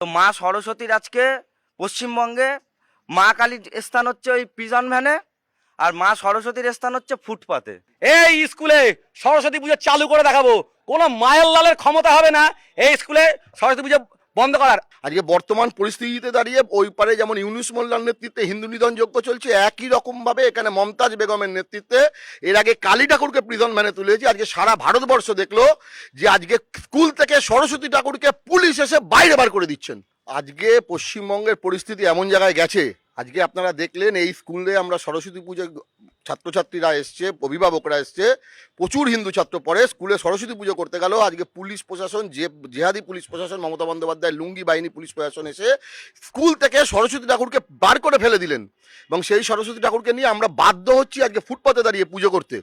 তো মা সরস্বতীর আজকে পশ্চিমবঙ্গে মা কালীর স্থান হচ্ছে ওই পিজন ভ্যানে, আর মা সরস্বতীর স্থান হচ্ছে ফুটপাতে। এই স্কুলে সরস্বতী পুজো চালু করে দেখাবো, কোনো মায়ের লালের ক্ষমতা হবে না এই স্কুলে সরস্বতী পুজো বন্ধ করার। আজকে বর্তমান পরিস্থিতিতে দাঁড়িয়ে ওই পারে যেমন ইউনুস মোল্লার নেতৃত্বে হিন্দু নিধন যজ্ঞ চলছে, একই রকম ভাবে এখানে মমতাজ বেগমের নেতৃত্বে এর আগে কালী ঠাকুরকে প্রিজন ভ্যানে তুলেছে। আজকে সারা ভারতবর্ষ দেখলো যে আজকে স্কুল থেকে সরস্বতী ঠাকুরকে পুলিশ এসে বাইরে বার করে দিচ্ছেন। আজকে পশ্চিমবঙ্গের পরিস্থিতি এমন জায়গায় গেছে, আজকে আপনারা দেখলেন এই স্কুলে আমরা সরস্বতী পুজো ছাত্রছাত্রীরা এসছে, অভিভাবকরা এসছে, প্রচুর হিন্দু ছাত্র পড়ে, স্কুলে সরস্বতী পুজো করতে গেল। আজকে পুলিশ প্রশাসন, জেহাদি পুলিশ প্রশাসন, মমতা বন্দ্যোপাধ্যায় লুঙ্গি বাহিনী পুলিশ প্রশাসন এসে স্কুল থেকে সরস্বতী ঠাকুরকে বার করে ফেলে দিলেন এবং সেই সরস্বতী ঠাকুরকে নিয়ে আমরা বাধ্য হচ্ছি আজকে ফুটপাতে দাঁড়িয়ে পুজো করতে।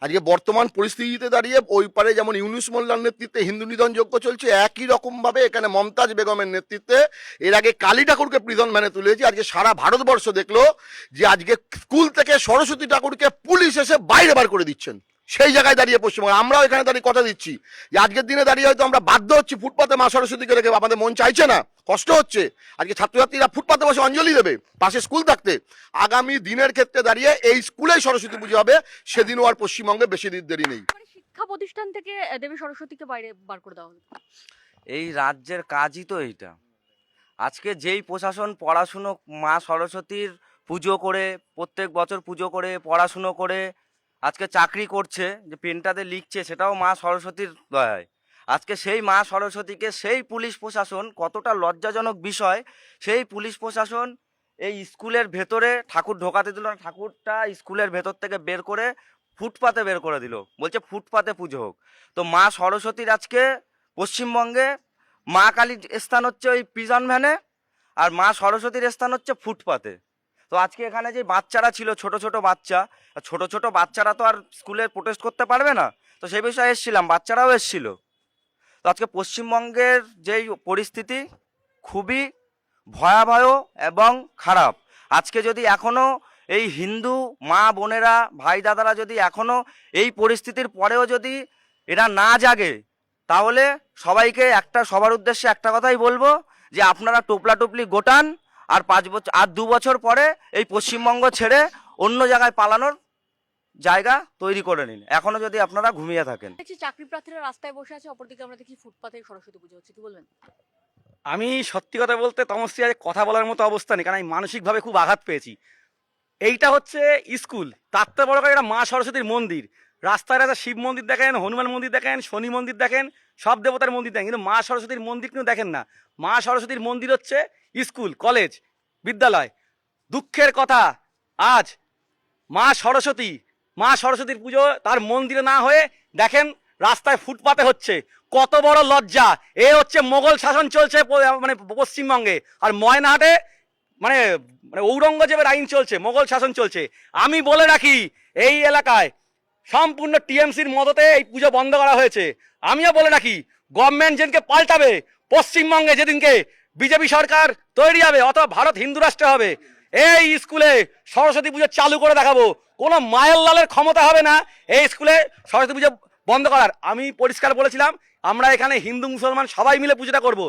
আজকে বর্তমান পরিস্থিতিতে দাঁড়িয়ে ওই পারে যেমন ইউনুস মোল্লার নেতৃত্বে হিন্দু নিধন যজ্ঞ চলছে, একই রকমভাবে এখানে মমতাজ বেগমের নেতৃত্বে এর আগে কালী ঠাকুরকে প্রিজন ভ্যানে তুলেছে। আজকে সারা ভারতবর্ষ দেখলো যে আজকে স্কুল থেকে সরস্বতী ঠাকুরকে পুলিশ এসে বাইরে বার করে দিচ্ছেন। সেই জায়গায় দাঁড়িয়ে পশ্চিমবঙ্গ আমরাও এখানে দাঁড়িয়ে কথা দিচ্ছি যে আজকের দিনে দাঁড়িয়ে হয়তো আমরা বাধ্য হচ্ছি ফুটপাতে মা সরস্বতীকে রেখে, আমাদের মন চাইছে না, কষ্ট হচ্ছে। আজকে ছাত্রছাত্রীরা ফুটপাতে বসে অঞ্জলি দেবে পাশে স্কুল থাকতে। আগামী দিনের ক্ষেত্রে দাঁড়িয়ে এই স্কুলেই সরস্বতী পুজো হবে, সেদিনও আর পশ্চিমবঙ্গে বেশি দিন দেরি নেই। শিক্ষা প্রতিষ্ঠান থেকে দেবী সরস্বতীকে বাইরে বার করে দেওয়া হলো। এই রাজ্যের কাজই তো এইটা। আজকে যেই প্রশাসন পড়াশুনো মা সরস্বতীর পুজো করে, প্রত্যেক বছর পুজো করে, পড়াশুনো করে আজকে চাকরি করছে, যে পেনটাতে লিখছে সেটাও মা সরস্বতীর দয়ায়। আজকে সেই মা সরস্বতীকে সেই পুলিশ প্রশাসন, কতটা লজ্জাজনক বিষয়, সেই পুলিশ প্রশাসন এই স্কুলের ভেতরে ঠাকুর ঢোকাতে দিল না, ঠাকুরটা স্কুলের ভেতর থেকে বের করে ফুটপাতে বের করে দিল, বলছে ফুটপাতে পুজো হোক। তো মা সরস্বতীর আজকে পশ্চিমবঙ্গে মা কালীর স্থান হচ্ছে ওই পিজন ভ্যানে, আর মা সরস্বতীর স্থান হচ্ছে ফুটপাতে। তো আজকে এখানে যে বাচ্চারা ছিল, ছোট ছোট বাচ্চারা তো আর স্কুলে প্রোটেস্ট করতে পারবে না, তো সেই বিষয়ে এসেছিলাম, বাচ্চারাও এসেছিল। তো আজকে পশ্চিমবঙ্গের যেই পরিস্থিতি খুবই ভয়াবহ এবং খারাপ। আজকে যদি এখনও এই হিন্দু মা বোনেরা, ভাই দাদারা যদি এখনও এই পরিস্থিতির পরেও যদি এরা না জাগে, তাহলে সবাইকে সবার উদ্দেশ্যে একটা কথাই বলবো যে আপনারা টোপলাটোপলি গোটান, আর 5 বছর আর 2 বছর পরে এই পশ্চিমবঙ্গ ছেড়ে অন্য জায়গায় পালানোর জায়গা তৈরি করে নিন, এখনো যদি আপনারা ঘুমিয়ে থাকেন। দেখছি চাকরি প্রার্থীরা রাস্তায় বসে আছে, অপরদিকে আমরা দেখি ফুটপাতে সরস্বতী পুজো হচ্ছে, কি বলবেন? আমি সত্যি কথা বলতে তমশ্রী আজ কথা বলার মতো অবস্থা নেই, কারণ আমি মানসিকভাবে খুব আঘাত পেয়েছি। এইটা হচ্ছে স্কুল, তার থেকে বড় করে একটা মা সরস্বতীর মন্দির। রাস্তায় রাস্তায় শিব মন্দির দেখেন, হনুমান মন্দির দেখেন, শনি মন্দির দেখেন, সব দেবতার মন্দির দেখেন, কিন্তু মা সরস্বতীর মন্দির কিন্তু দেখেন না। মা সরস্বতীর মন্দির হচ্ছে স্কুল, কলেজ, বিদ্যালয়। দুঃখের কথা, আজ মা সরস্বতীর পুজো তার মন্দিরে না হয়ে দেখেন রাস্তায় ফুটপাতে হচ্ছে। কত বড় লজ্জা! এ হচ্ছে মোগল শাসন চলছে মানে পশ্চিমবঙ্গে, আর ময়নাহাটে মানে ঔরঙ্গজেবের আইন চলছে, মোগল শাসন চলছে। আমি বলে রাখি, এই এলাকায় সম্পূর্ণ টিএমসির মদতে এই পুজো বন্ধ করা হয়েছে। আমিও বলে রাখি, গভর্নমেন্ট যেদিনকে পাল্টাবে, পশ্চিমবঙ্গে যেদিনকে বিজেপি সরকার তৈরি হবে অথবা ভারত হিন্দু রাষ্ট্র হবে, এই স্কুলে সরস্বতী পুজো চালু করে দেখাবো, কোনো মায়ের লালের ক্ষমতা হবে না এই স্কুলে সরস্বতী পুজো বন্ধ করার। আমি পরিষ্কার বলেছিলাম আমরা এখানে হিন্দু মুসলমান সবাই মিলে পুজোটা করব,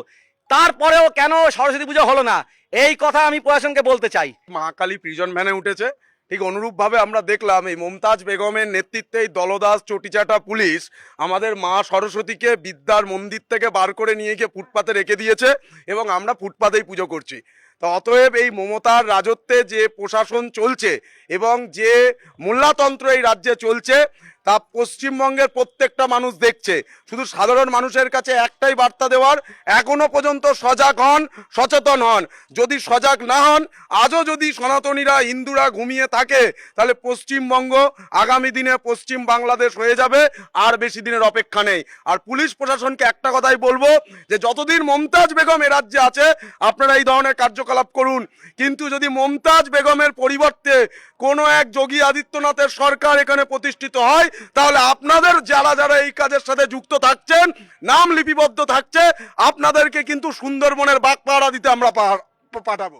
তারপরেও কেন সরস্বতী পুজো হলো না, এই কথা আমি প্রশাসনকে বলতে চাই। মা কালী প্রিজন ভ্যানে উঠেছে, ঠিক অনুরূপভাবে আমরা দেখলাম এই মমতাজ বেগমের নেতৃত্বে এই দলদাস চটিচাটা পুলিশ আমাদের মা সরস্বতীকে বিদ্যার মন্দির থেকে বার করে নিয়ে গিয়ে ফুটপাতে রেখে দিয়েছে এবং আমরা ফুটপাতেই পুজো করছি। তো অতএব এই মমতার রাজত্বে যে প্রশাসন চলছে এবং যে মোল্লাতন্ত্র এই রাজ্যে চলছে, তা পশ্চিমবঙ্গের প্রত্যেকটা মানুষ দেখছে। শুধু সাধারণ মানুষের কাছে একটাই বার্তা দেওয়ার, এখনো পর্যন্ত সজাগ হন, সচেতন হন। যদি সজাগ না হন, আজও যদি সনাতনীরা, হিন্দুরা ঘুমিয়ে থাকে, তাহলে পশ্চিমবঙ্গ আগামী দিনে পশ্চিম বাংলাদেশ হয়ে যাবে, আর বেশি দিনের অপেক্ষা নেই। আর পুলিশ প্রশাসনকে একটা কথাই বলবো যে যতদিন মমতাজ বেগম এ রাজ্যে আছে আপনারা এই ধরনের কার্যকলাপ করুন, কিন্তু যদি মমতাজ বেগমের পরিবর্তে কোনো এক যোগী আদিত্যনাথের সরকার এখানে প্রতিষ্ঠিত হয়, তাহলে আপনাদের যারা যারা এই কাজের সাথে যুক্ত থাকছেন, নাম লিপিবদ্ধ থাকছে, আপনাদেরকে কিন্তু সুন্দরবনের বাগপাড়া দিতে আমরা পাঠাবো।